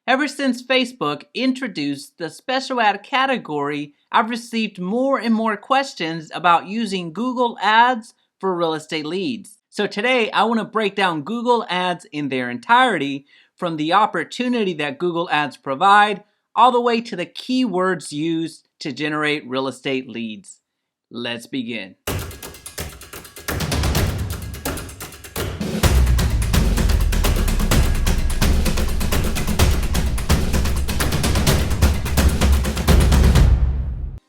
Ever since Facebook introduced the special ad category, I've received more and more questions about using Google Ads for real estate leads. So today I want to break down Google Ads in their entirety, from the opportunity that Google Ads provide all the way to the keywords used to generate real estate leads. Let's begin.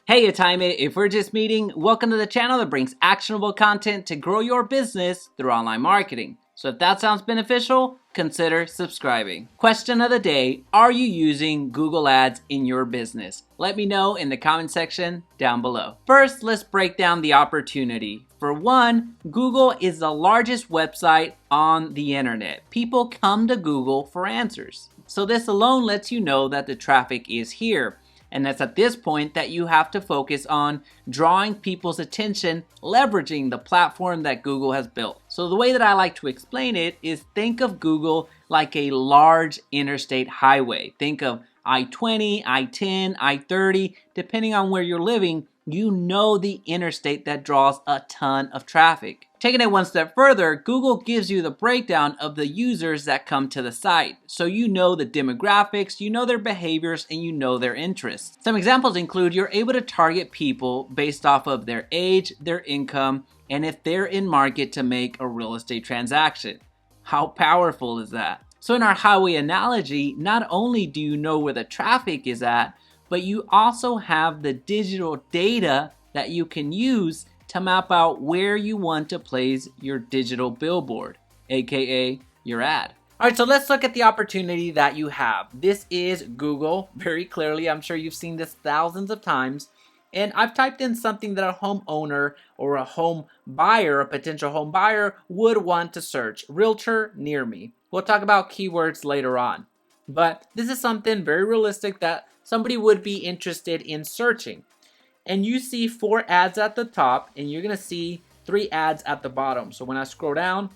Hey, it's Jaime. If we're just meeting, welcome to the channel that brings actionable content to grow your business through online marketing. So if that sounds beneficial, consider subscribing. Question of the day: are you using Google Ads in your business? Let me know in the comment section down below. First, let's break down the opportunity. For one, Google is the largest website on the internet. People come to Google for answers. So this alone lets you know that the traffic is here. And that's at this point that you have to focus on drawing people's attention, leveraging the platform that Google has built. So the way that I like to explain it is, think of Google like a large interstate highway. Think of I-20, I-10, I-30, depending on where you're living, you know the interstate that draws a ton of traffic. Taking it one step further, Google gives you the breakdown of the users that come to the site. So you know the demographics, you know their behaviors, and you know their interests. Some examples include you're able to target people based off of their age, their income, and if they're in market to make a real estate transaction. How powerful is that? So in our highway analogy, not only do you know where the traffic is at, but you also have the digital data that you can use to map out where you want to place your digital billboard, aka your ad. All right, so let's look at the opportunity that you have. This is Google, very clearly. I'm sure you've seen this thousands of times. And I've typed in something that a homeowner or a home buyer, a potential home buyer, would want to search: realtor near me. We'll talk about keywords later on. But this is something very realistic that somebody would be interested in searching. And you see 4 ads at the top, and you're gonna see 3 ads at the bottom. So when I scroll down,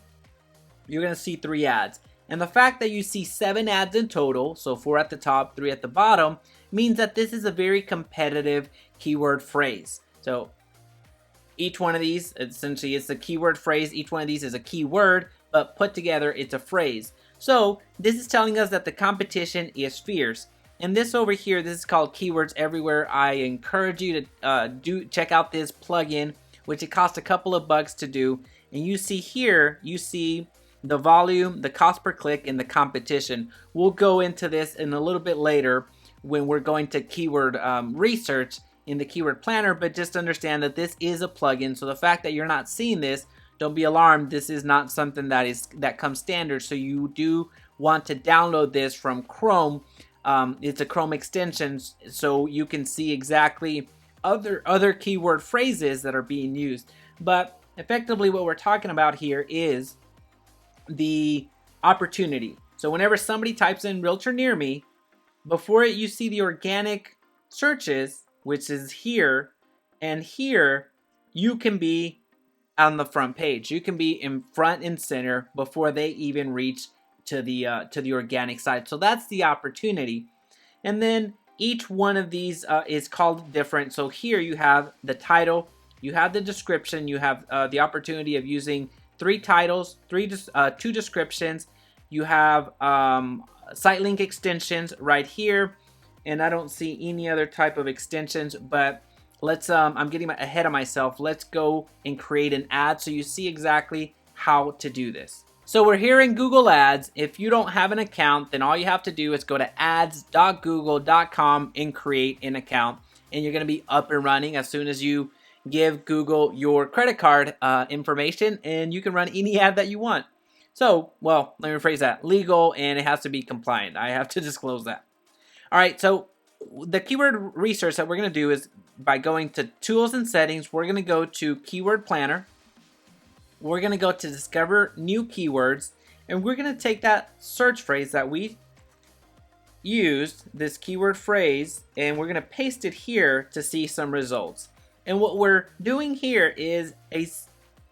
you're gonna see 3 ads. And the fact that you see 7 ads in total, so 4 at the top, 3 at the bottom, means that this is a very competitive keyword phrase. So each one of these, essentially, it's a keyword phrase. Each one of these is a keyword, but put together, it's a phrase. So this is telling us that the competition is fierce. And this over here, this is called Keywords Everywhere. I encourage you to check out this plugin, which it costs a couple of bucks to do. And you see here, you see the volume, the cost per click, and the competition. We'll go into this in a little bit later when we're going to keyword research in the keyword planner, but just understand that this is a plugin. So the fact that you're not seeing this, don't be alarmed. This is not something that comes standard. So you do want to download this from Chrome. It's a Chrome extension, so you can see exactly other keyword phrases that are being used. But effectively what we're talking about here is the opportunity. So whenever somebody types in realtor near me, before it, you see the organic searches, which is here, and here you can be on the front page. You can be in front and center before they even reach to the organic side. So that's the opportunity. And then each one of these is called different. So here you have the title, you have the description, you have the opportunity of using 3 titles, 2 descriptions. You have site link extensions right here, and I don't see any other type of extensions. But let's I'm getting ahead of myself. Let's go and create an ad so you see exactly how to do this. So we're here in Google Ads. If you don't have an account, then all you have to do is go to ads.google.com and create an account. And you're going to be up and running as soon as you give Google your credit card information, and you can run any ad that you want. So, well, let me rephrase that. Legal, and it has to be compliant. I have to disclose that. All right, so the keyword research that we're going to do is by going to Tools and Settings, we're going to go to Keyword Planner. We're going to go to Discover New Keywords, and we're going to take that search phrase that we used, this keyword phrase, and we're going to paste it here to see some results. And what we're doing here is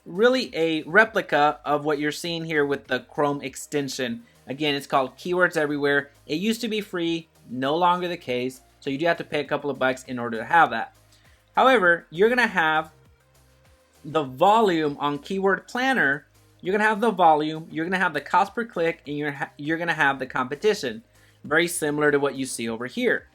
really a replica of what you're seeing here with the Chrome extension Again, it's called Keywords Everywhere. It used to be free, no longer the case. So you do have to pay a couple of bucks in order to have that. However, you're going to have the volume on Keyword Planner. You're going to have the volume, you're going to have the cost per click, and you're going to have the competition. Very similar to what you see over here.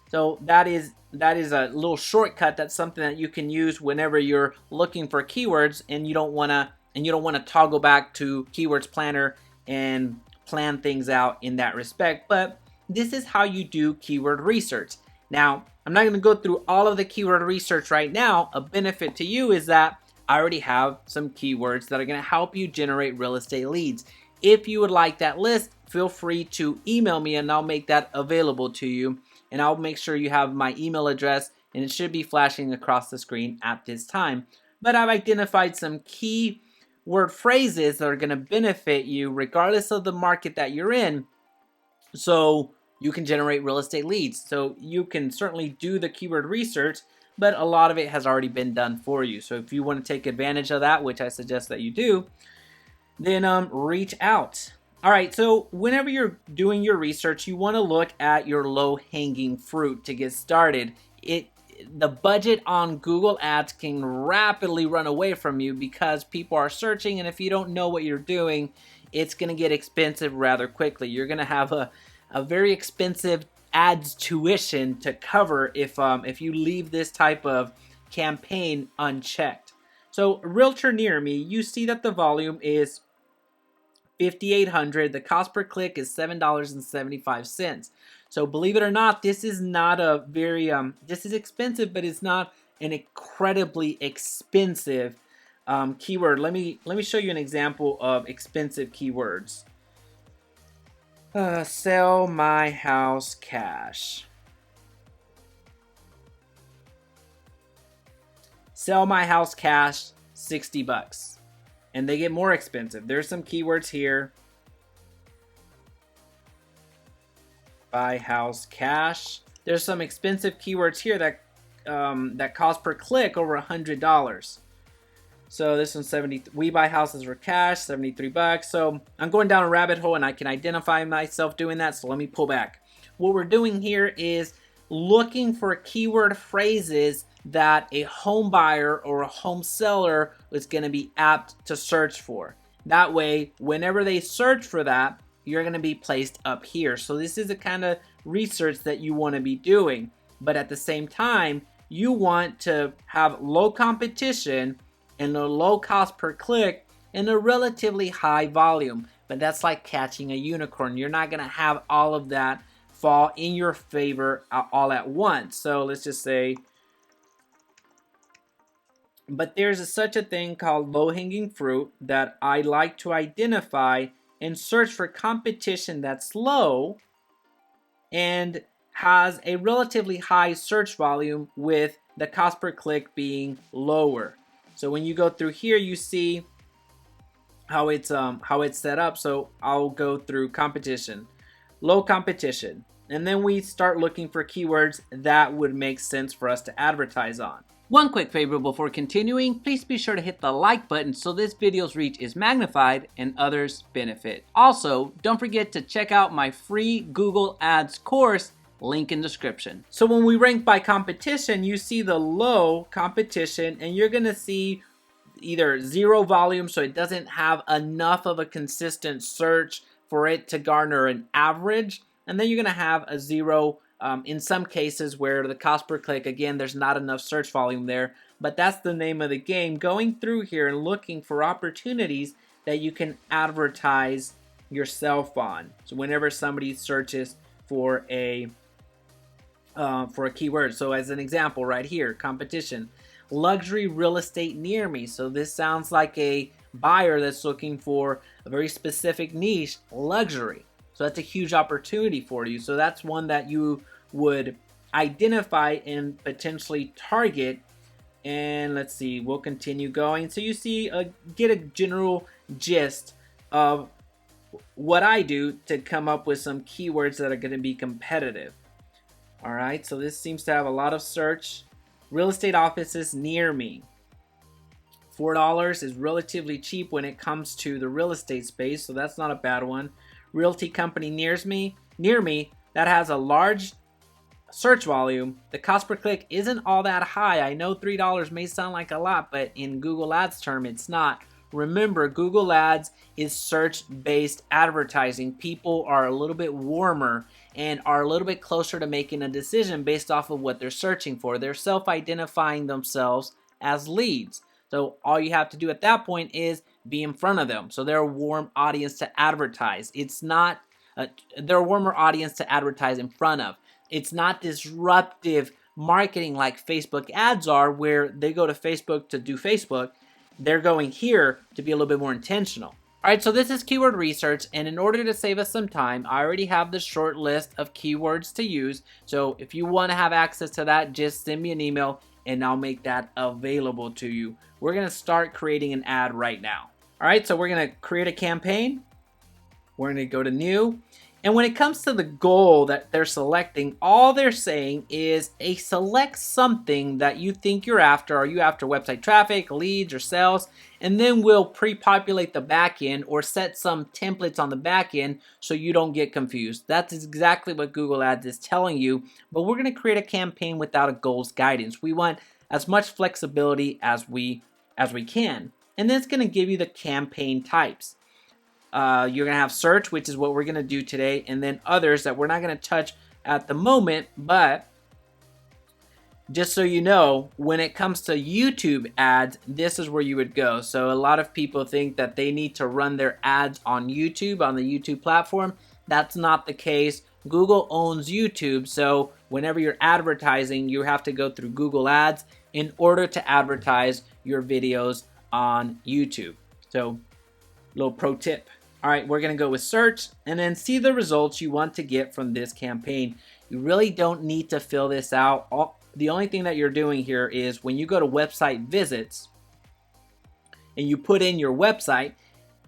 So that is a little shortcut. That's something that you can use whenever you're looking for keywords and you don't want to toggle back to Keywords Planner and plan things out in that respect. But this is how you do keyword research. Now, I'm not going to go through all of the keyword research right now. A benefit to you is that I already have some keywords that are going to help you generate real estate leads. If you would like that list, feel free to email me and I'll make that available to you. And I'll make sure you have my email address, and it should be flashing across the screen at this time. But I've identified some key word phrases that are going to benefit you regardless of the market that you're in, so you can generate real estate leads. So you can certainly do the keyword research, but a lot of it has already been done for you. So if you want to take advantage of that, which I suggest that you do, then reach out. All right, so whenever you're doing your research, you want to look at your low-hanging fruit to get started. The budget on Google Ads can rapidly run away from you because people are searching, and if you don't know what you're doing, it's going to get expensive rather quickly. You're going to have a very expensive ads tuition to cover if you leave this type of campaign unchecked. So Realtor Near Me, you see that the volume is 5,800. The cost per click is $7.75. So believe it or not, this is not a very this is expensive, but it's not an incredibly expensive keyword. Let me show you an example of expensive keywords. Sell my house cash. Sell my house cash, $60. And they get more expensive. There's some keywords here. Buy house cash. There's some expensive keywords here that cost per click over $100. So this one's 70. We buy houses for cash, $73. So I'm going down a rabbit hole and I can identify myself doing that. So let me pull back. What we're doing here is looking for keyword phrases that a home buyer or a home seller is going to be apt to search for. That way, whenever they search for that, you're going to be placed up here. So this is the kind of research that you want to be doing. But at the same time, you want to have low competition and a low cost per click and a relatively high volume. But that's like catching a unicorn. You're not going to have all of that fall in your favor all at once. So let's just say, but there's such a thing called low-hanging fruit that I like to identify and search for competition that's low and has a relatively high search volume with the cost per click being lower. So when you go through here, you see how it's set up. So I'll go through competition, low competition, and then we start looking for keywords that would make sense for us to advertise on. One quick favor before continuing, please be sure to hit the like button so this video's reach is magnified and others benefit. Also, don't forget to check out my free Google Ads course, link in description. So when we rank by competition, you see the low competition and you're gonna see either zero volume, so it doesn't have enough of a consistent search for it to garner an average, and then you're gonna have a zero in some cases where the cost per click, again, there's not enough search volume there, but that's the name of the game, going through here and looking for opportunities that you can advertise yourself on. So whenever somebody searches for a keyword, so as an example right here, competition, luxury real estate near me. So this sounds like a buyer that's looking for a very specific niche, luxury. So that's a huge opportunity for you. So that's one that you would identify and potentially target. And let's see, we'll continue going. So you see, get a general gist of what I do to come up with some keywords that are going to be competitive. All right, so this seems to have a lot of search. Real estate offices near me. $4 is relatively cheap when it comes to the real estate space, so that's not a bad one. realty company near me that has a large search volume, the cost per click isn't all that high. I know $3 may sound like a lot, but in Google Ads term, it's not. Remember, Google Ads is search-based advertising. People are a little bit warmer and are a little bit closer to making a decision based off of what they're searching for. They're self-identifying themselves as leads. So all you have to do at that point is be in front of them. So they're a warm audience to advertise. It's not, they're a warmer audience to advertise in front of. It's not disruptive marketing like Facebook ads are, where they go to Facebook to do Facebook. They're going here to be a little bit more intentional. All right, so this is keyword research, and in order to save us some time, I already have the short list of keywords to use. So if you want to have access to that, just send me an email and I'll make that available to you. We're going to start creating an ad right now. All right, so we're going to create a campaign. We're going to go to new. And when it comes to the goal that they're selecting, all they're saying is select something that you think you're after. Are you after website traffic, leads, or sales? And then we'll pre-populate the back end or set some templates on the back end so you don't get confused. That's exactly what Google Ads is telling you. But we're going to create a campaign without a goals guidance. We want as much flexibility as we can. And then it's going to give you the campaign types. You're going to have search, which is what we're going to do today, and then others that we're not going to touch at the moment. But just so you know, when it comes to YouTube ads, this is where you would go. So a lot of people think that they need to run their ads on YouTube, on the YouTube platform. That's not the case. Google owns YouTube, so whenever you're advertising, you have to go through Google Ads in order to advertise your videos on YouTube. So, little pro tip. All right, we're going to go with search and then see the results you want to get from this campaign. You really don't need to fill this out. The only thing that you're doing here is when you go to website visits and you put in your website,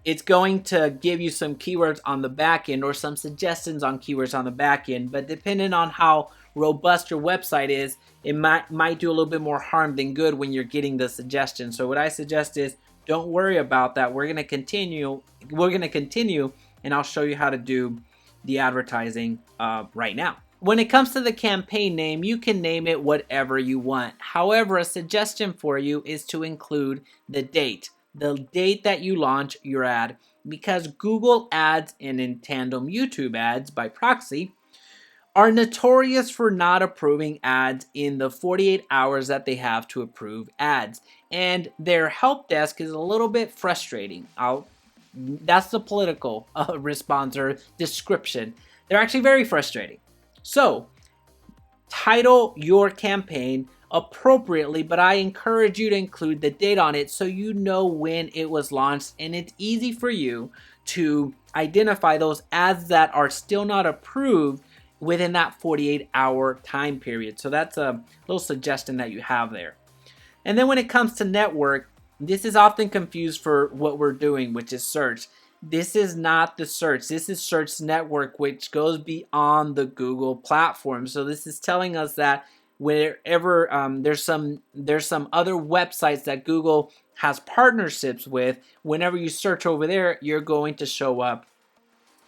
it's going to give you some keywords on the back end or some suggestions on keywords on the back end. But depending on how robust your website is, it might do a little bit more harm than good when you're getting the suggestions. So what I suggest is don't worry about that. We're going to continue, and I'll show you how to do the advertising right now. When it comes to the campaign name, you can name it whatever you want. However, a suggestion for you is to include the date that you launch your ad, because Google Ads and in tandem YouTube ads by proxy are notorious for not approving ads in the 48 hours that they have to approve ads. And their help desk is a little bit frustrating. That's the political response or description. They're actually very frustrating. So, title your campaign appropriately, but I encourage you to include the date on it so you know when it was launched, and it's easy for you to identify those ads that are still not approved within that 48-hour time period. So that's a little suggestion that you have there. And then when it comes to network, this is often confused for what we're doing, which is search. This is not the search. This is search network, which goes beyond the Google platform. So this is telling us that wherever there's some other websites that Google has partnerships with, whenever you search over there, you're going to show up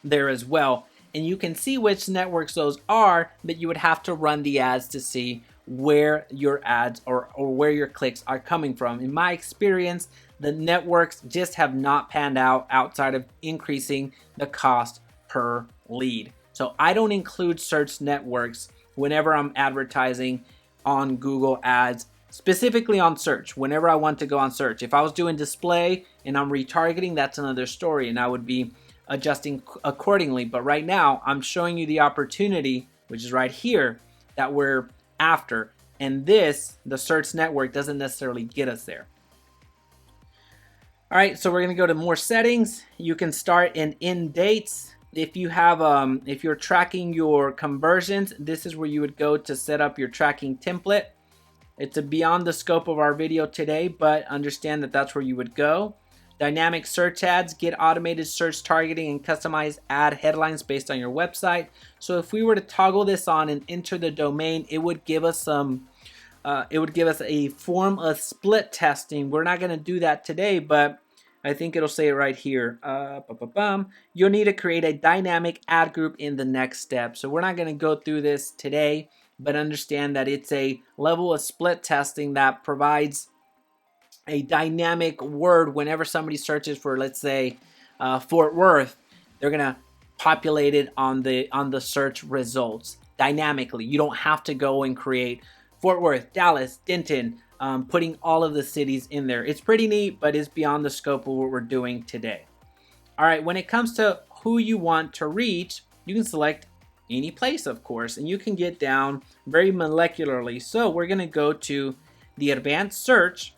there as well. And you can see which networks those are, but you would have to run the ads to see where your ads or where your clicks are coming from. In my experience, the networks just have not panned out outside of increasing the cost per lead. So I don't include search networks whenever I'm advertising on Google Ads, specifically on search, whenever I want to go on search. If I was doing display and I'm retargeting, that's another story, and I would be adjusting accordingly. But right now, I'm showing you the opportunity, which is right here, that we're after. And this, the search network, doesn't necessarily get us there. All right, so we're going to go to more settings. You can start in end dates. If you have, if you're tracking your conversions, this is where you would go to set up your tracking template. It's beyond the scope of our video today, but understand that that's where you would go. Dynamic search ads, get automated search targeting and customize ad headlines based on your website. So if we were to toggle this on and enter the domain, it would give us some, it would give us a form of split testing. We're not going to do that today, but I think it'll say it right here. You'll need to create a dynamic ad group in the next step. So we're not going to go through this today, but understand that it's a level of split testing that provides a dynamic word whenever somebody searches for, let's say, Fort Worth. They're going to populate it on the search results dynamically. You don't have to go and create Fort Worth, Dallas, Denton, putting all of the cities in there. It's pretty neat, but it's beyond the scope of what we're doing today. All right, when it comes to who you want to reach, you can select any place, of course, and you can get down very molecularly. So we're going to go to the advanced search,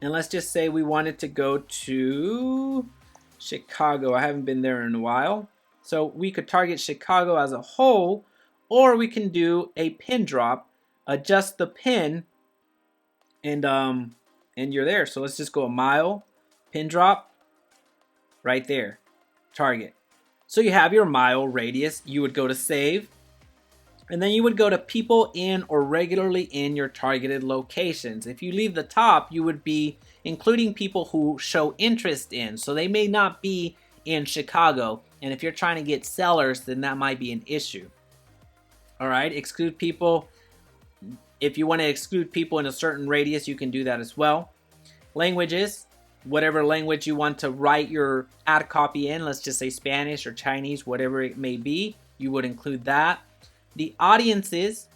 and let's just say we wanted to go to Chicago. I haven't been there in a while. So we could target Chicago as a whole, or we can do a pin drop, adjust the pin, and you're there. So let's just go a mile, pin drop, right there, target. So you have your mile radius. You would go to save, and then you would go to people in or regularly in your targeted locations. If you leave the top, you would be including people who show interest in. So they may not be in Chicago. And if you're trying to get sellers, then that might be an issue. All right, exclude people. If you want to exclude people in a certain radius, you can do that as well. Languages, whatever language you want to write your ad copy in, let's just say Spanish or Chinese, whatever it may be, you would include that. The audiences,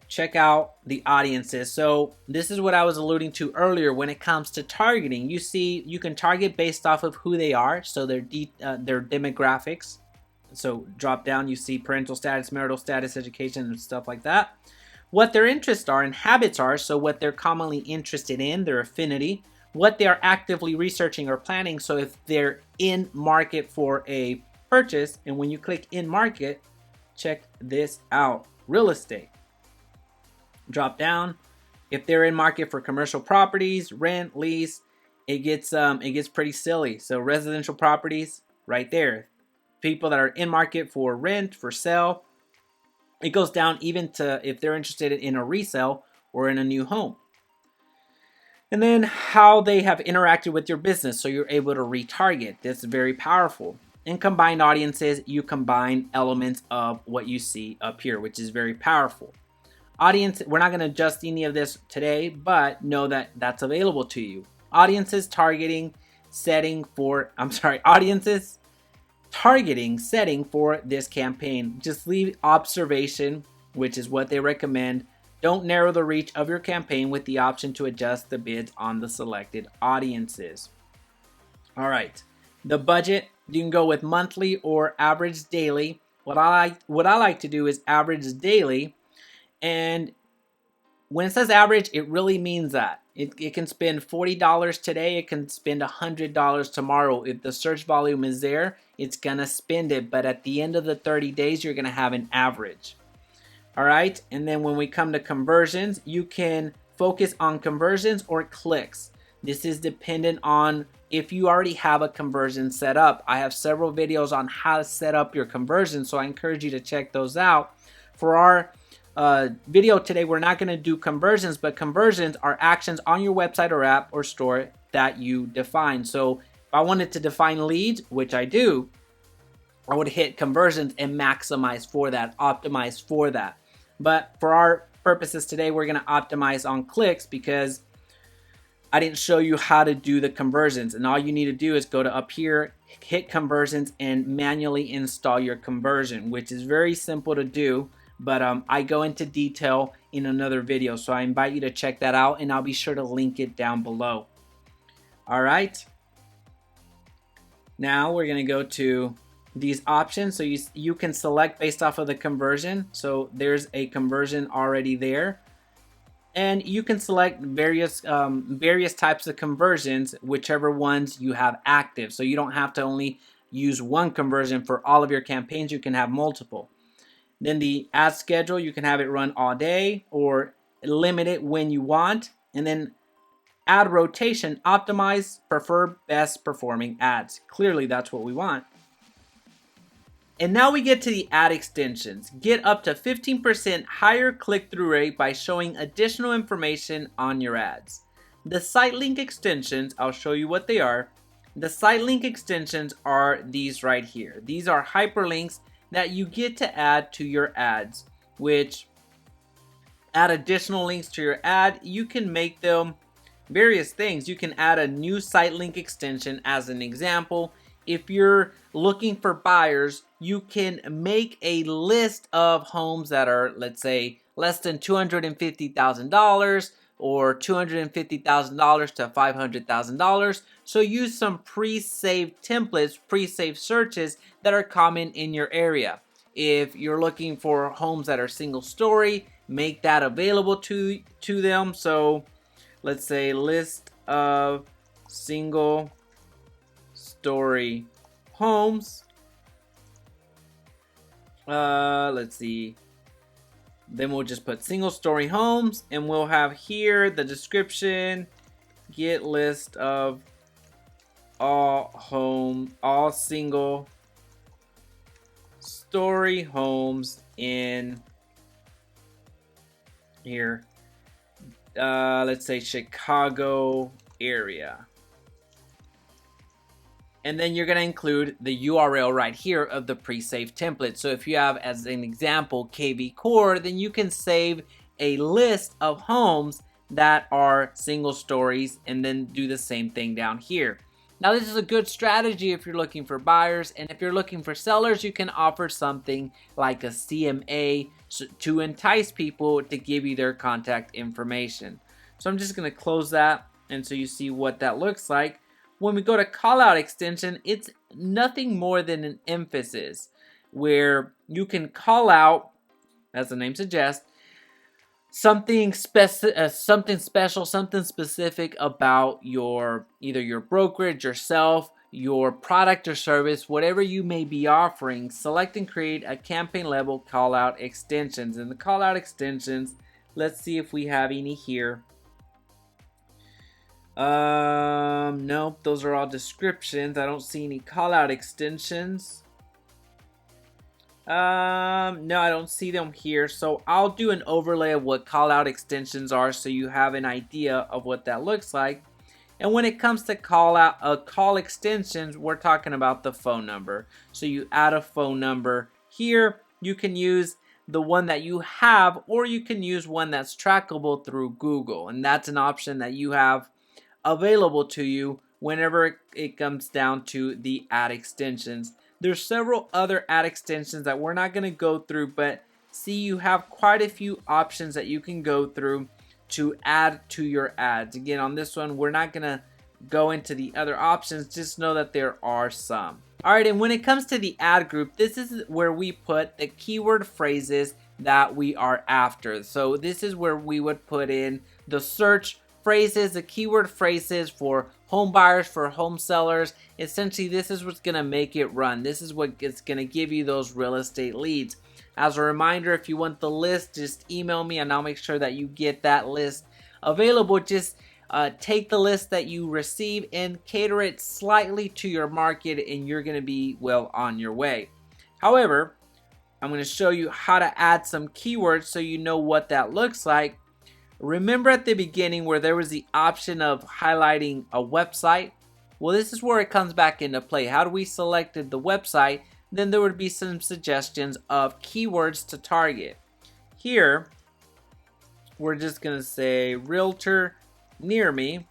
check out the audiences. So this is what I was alluding to earlier when it comes to targeting. You see, you can target based off of who they are, so their demographics. So drop down, you see parental status, marital status, education, and stuff like that. What their interests are and habits are, so what they're commonly interested in, their affinity, what they are actively researching or planning, so if they're in market for a purchase, and when you click in market, check this out, real estate. Drop down, if they're in market for commercial properties, rent, lease, it gets pretty silly. So residential properties, right there. People that are in market for rent, for sale. It goes down even to if they're interested in a resale or in a new home. And then how they have interacted with your business, so you're able to retarget. That's very powerful. In combined audiences, you combine elements of what you see up here, which is very powerful. Audience, we're not going to adjust any of this today, but know that that's available to you. Audiences targeting setting for, audiences targeting setting for this campaign. Just leave observation, which is what they recommend. Don't narrow the reach of your campaign with the option to adjust the bids on the selected audiences. All right, the budget, you can go with monthly or average daily. What I like to do is average daily, and when it says average, it really means that. It can spend $40 today, it can spend $100 tomorrow. If the search volume is there, it's gonna spend it, but at the end of the 30 days, you're gonna have an average. All right, and then when we come to conversions, you can focus on conversions or clicks. This is dependent on if you already have a conversion set up. I have several videos on how to set up your conversion, so I encourage you to check those out. For our video today, we're not going to do conversions, but conversions are actions on your website or app or store that you define. So if I wanted to define leads, which I do, I would hit conversions and maximize for that, optimize for that. But for our purposes today, we're going to optimize on clicks because I didn't show you how to do the conversions. And all you need to do is go to up here, hit conversions, and manually install your conversion, which is very simple to do. But I go into detail in another video. So I invite you to check that out, and I'll be sure to link it down below. All right. Now we're going to go to these options. So you can select based off of the conversion. So there's a conversion already there. And you can select various types of conversions, whichever ones you have active. So you don't have to only use one conversion for all of your campaigns. You can have multiple. Then the ad schedule, you can have it run all day or limit it when you want. And then ad rotation, optimize, prefer best performing ads. Clearly, that's what we want. And now we get to the ad extensions. Get up to 15% higher click-through rate by showing additional information on your ads. The site link extensions, I'll show you what they are. The site link extensions are these right here. These are hyperlinks that you get to add to your ads, which add additional links to your ad. You can make them various things. You can add a new site link extension as an example. If you're looking for buyers, you can make a list of homes that are, let's say, less than $250,000 or $250,000 to $500,000. So use some pre-saved templates, pre-saved searches that are common in your area. If you're looking for homes that are single story, make that available to them. So let's say list of single story homes. Let's see. Then we'll just put single story homes, and we'll have here the description, get list of all single story homes in here. Let's say Chicago area. And then you're going to include the URL right here of the pre-saved template. So if you have, as an example, KV Core, then you can save a list of homes that are single stories and then do the same thing down here. Now, this is a good strategy if you're looking for buyers, and if you're looking for sellers, you can offer something like a CMA to entice people to give you their contact information. So I'm just going to close that, and so you see what that looks like. When we go to callout extension, it's nothing more than an emphasis where you can call out, as the name suggests, something special, something specific about either your brokerage, yourself, your product or service, whatever you may be offering. Select and create a campaign level call out extensions. And the call out extensions, let's see if we have any here. Nope, those are all descriptions. I don't see any call out extensions. No, I don't see them here. So I'll do an overlay of what call out extensions are so you have an idea of what that looks like. And when it comes to call extensions, we're talking about the phone number. So you add a phone number here. You can use the one that you have, or you can use one that's trackable through Google. And that's an option that you have available to you whenever it comes down to the ad extensions. There's several other ad extensions that we're not going to go through, but see, you have quite a few options that you can go through to add to your ads. Again, on this one, we're not going to go into the other options. Just know that there are some. All right, and when it comes to the ad group, this is where we put the keyword phrases that we are after. So this is where we would put in the search phrases, the keyword phrases for home buyers, for home sellers. Essentially, this is what's going to make it run. This is what is going to give you those real estate leads. As a reminder, if you want the list, just email me and I'll make sure that you get that list available. Just take the list that you receive and cater it slightly to your market, and you're going to be well on your way. However, I'm going to show you how to add some keywords so you know what that looks like. Remember at the beginning where there was the option of highlighting a website? Well, this is where it comes back into play. How do we select the website? Then there would be some suggestions of keywords to target. Here, we're just going to say Realtor near me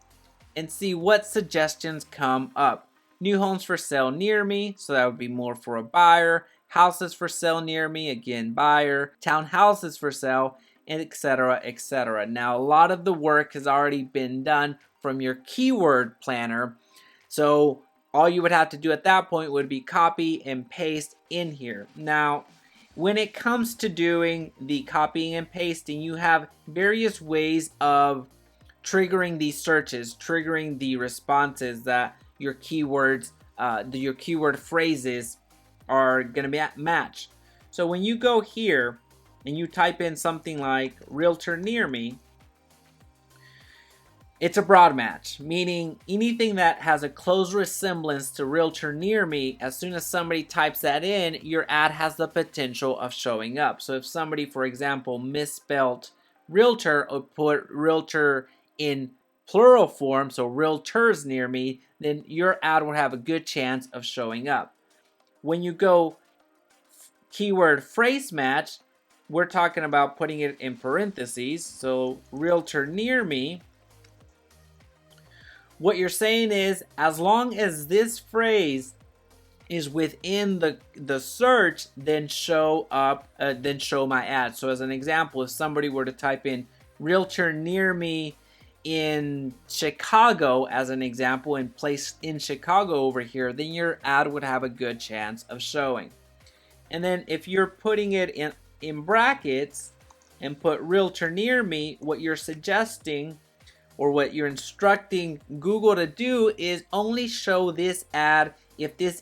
and see what suggestions come up. New homes for sale near me, so that would be more for a buyer. Houses for sale near me, again, buyer. Townhouses for sale, etc., etc. Now, a lot of the work has already been done from your keyword planner. So all you would have to do at that point would be copy and paste in here. Now, when it comes to doing the copying and pasting, you have various ways of triggering these searches, triggering the responses that your keywords, your keyword phrases are going to match. So when you go here and you type in something like Realtor near me, it's a broad match, meaning anything that has a close resemblance to Realtor near me, as soon as somebody types that in, your ad has the potential of showing up. So if somebody, for example, misspelled Realtor or put Realtor in plural form, so realtors near me, then your ad will have a good chance of showing up. When you go keyword phrase match, we're talking about putting it in parentheses, so realtor near me. What you're saying is, as long as this phrase is within the search, then show my ad. So as an example, if somebody were to type in realtor near me in Chicago as an example and place in Chicago over here, then your ad would have a good chance of showing. And then if you're putting it in brackets and put realtor near me, what you're suggesting or what you're instructing Google to do is only show this ad if this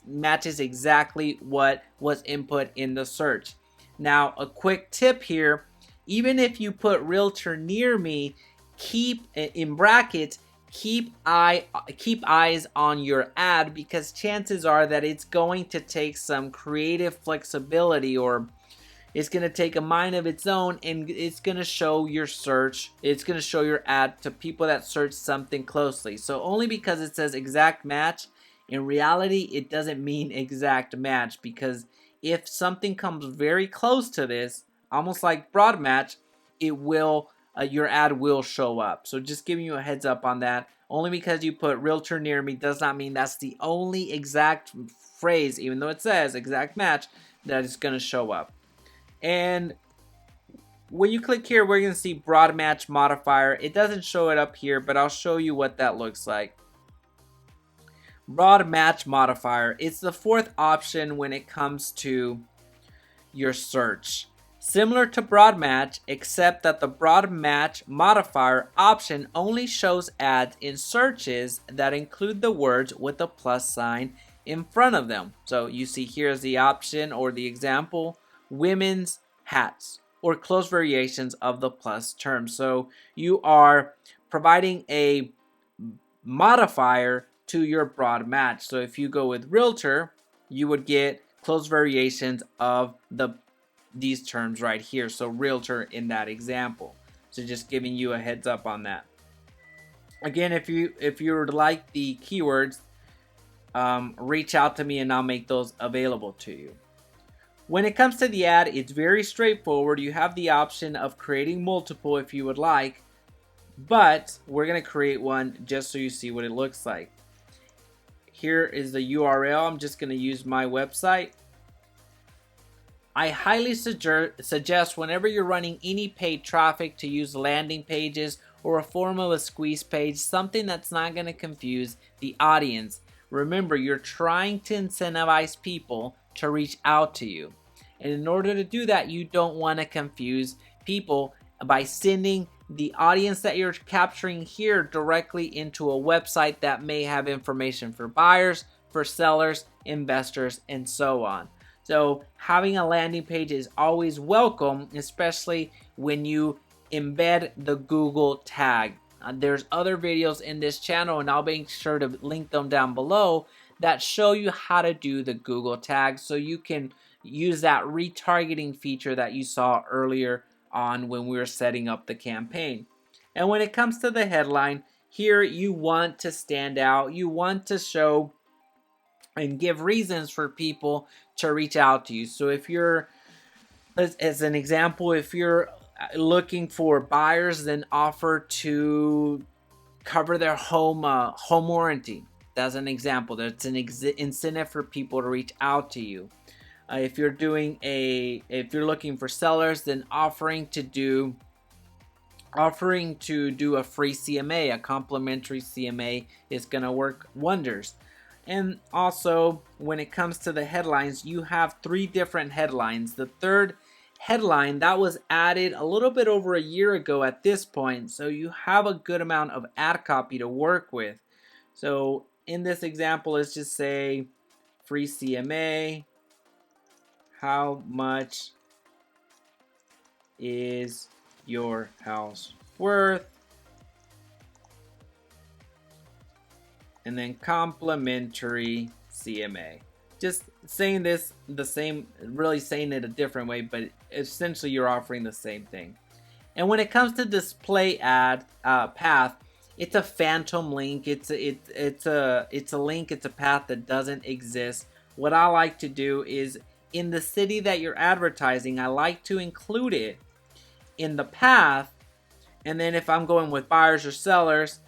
matches exactly what was input in the search. Now, a quick tip here, even if you put realtor near me, keep in brackets, keep eyes on your ad, because chances are that it's going to take some creative flexibility, or it's going to take a mind of its own, and it's going to show your search. It's going to show your ad to people that search something closely. So only because it says exact match, in reality, it doesn't mean exact match, because if something comes very close to this, almost like broad match, it will your ad will show up. So just giving you a heads up on that. Only because you put realtor near me does not mean that's the only exact phrase, even though it says exact match, that is going to show up. And when you click here, we're going to see broad match modifier. It doesn't show it up here, but I'll show you what that looks like. Broad match modifier. It's the fourth option when it comes to your search. Similar to broad match, except that the broad match modifier option only shows ads in searches that include the words with a plus sign in front of them. So you see here's the option or the example, women's hats, or close variations of the plus term. So you are providing a modifier to your broad match. So if you go with realtor, you would get close variations of these terms right here. So realtor in that example. So just giving you a heads up on that. Again, if you would like the keywords, reach out to me and I'll make those available to you. When it comes to the ad, it's very straightforward. You have the option of creating multiple if you would like, but we're going to create one just so you see what it looks like. Here is the URL. I'm just going to use my website. I highly suggest whenever you're running any paid traffic to use landing pages or a form of a squeeze page, something that's not going to confuse the audience. Remember, you're trying to incentivize people to reach out to you. And in order to do that, you don't want to confuse people by sending the audience that you're capturing here directly into a website that may have information for buyers, for sellers, investors, and so on. So having a landing page is always welcome, especially when you embed the Google tag. There's other videos in this channel, and I'll make sure to link them down below, that show you how to do the Google tag so you can use that retargeting feature that you saw earlier on when we were setting up the campaign. And when it comes to the headline, here you want to stand out. You want to show and give reasons for people to reach out to you. So if you're, as an example, if you're looking for buyers, then offer to cover their home warranty. That's an example. That's an incentive for people to reach out to you. If you're looking for sellers, then offering to do a free CMA, a complimentary CMA, is going to work wonders. And also, when it comes to the headlines, you have 3 different headlines. The third headline that was added a little bit over a year ago at this point, so you have a good amount of ad copy to work with. So in this example, let's just say free CMA. How much is your house worth? And then complimentary CMA. Just saying this the same, really saying it a different way, but essentially you're offering the same thing. And when it comes to display ad path, it's a phantom link. It's a link. It's a path that doesn't exist. What I like to do is in the city that you're advertising, I like to include it in the path. And then if I'm going with buyers or sellers,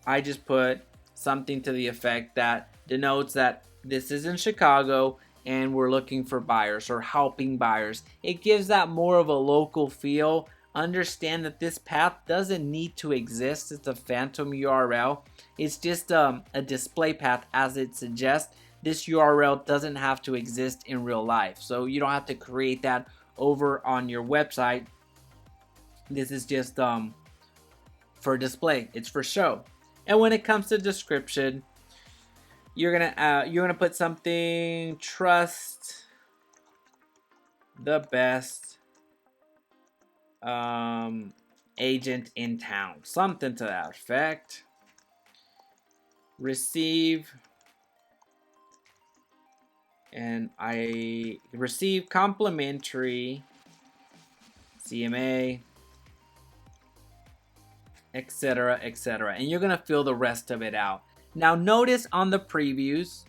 I just put something to the effect that denotes that this is in Chicago and we're looking for buyers or helping buyers. It gives that more of a local feel. Understand that this path doesn't need to exist. It's a phantom URL. It's just a display path as it suggests. This URL doesn't have to exist in real life. So you don't have to create that over on your website. This is just for display. It's for show. And when it comes to description, you're gonna put something, trust the best agent in town, something to that effect. Receive, and I receive complimentary CMA, etc., etc. And you're gonna fill the rest of it out. Now notice on the previews,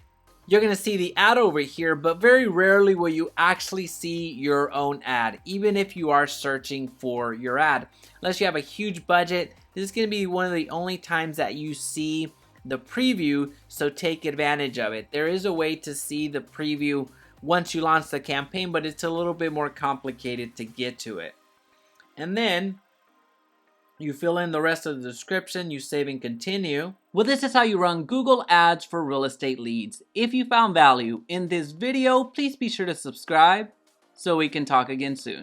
you're gonna see the ad over here, but very rarely will you actually see your own ad, even if you are searching for your ad. Unless you have a huge budget, this is gonna be one of the only times that you see the preview, so take advantage of it. There is a way to see the preview once you launch the campaign, but it's a little bit more complicated to get to it. And then you fill in the rest of the description, you save and continue. Well, this is how you run Google Ads for real estate leads. If you found value in this video, please be sure to subscribe so we can talk again soon.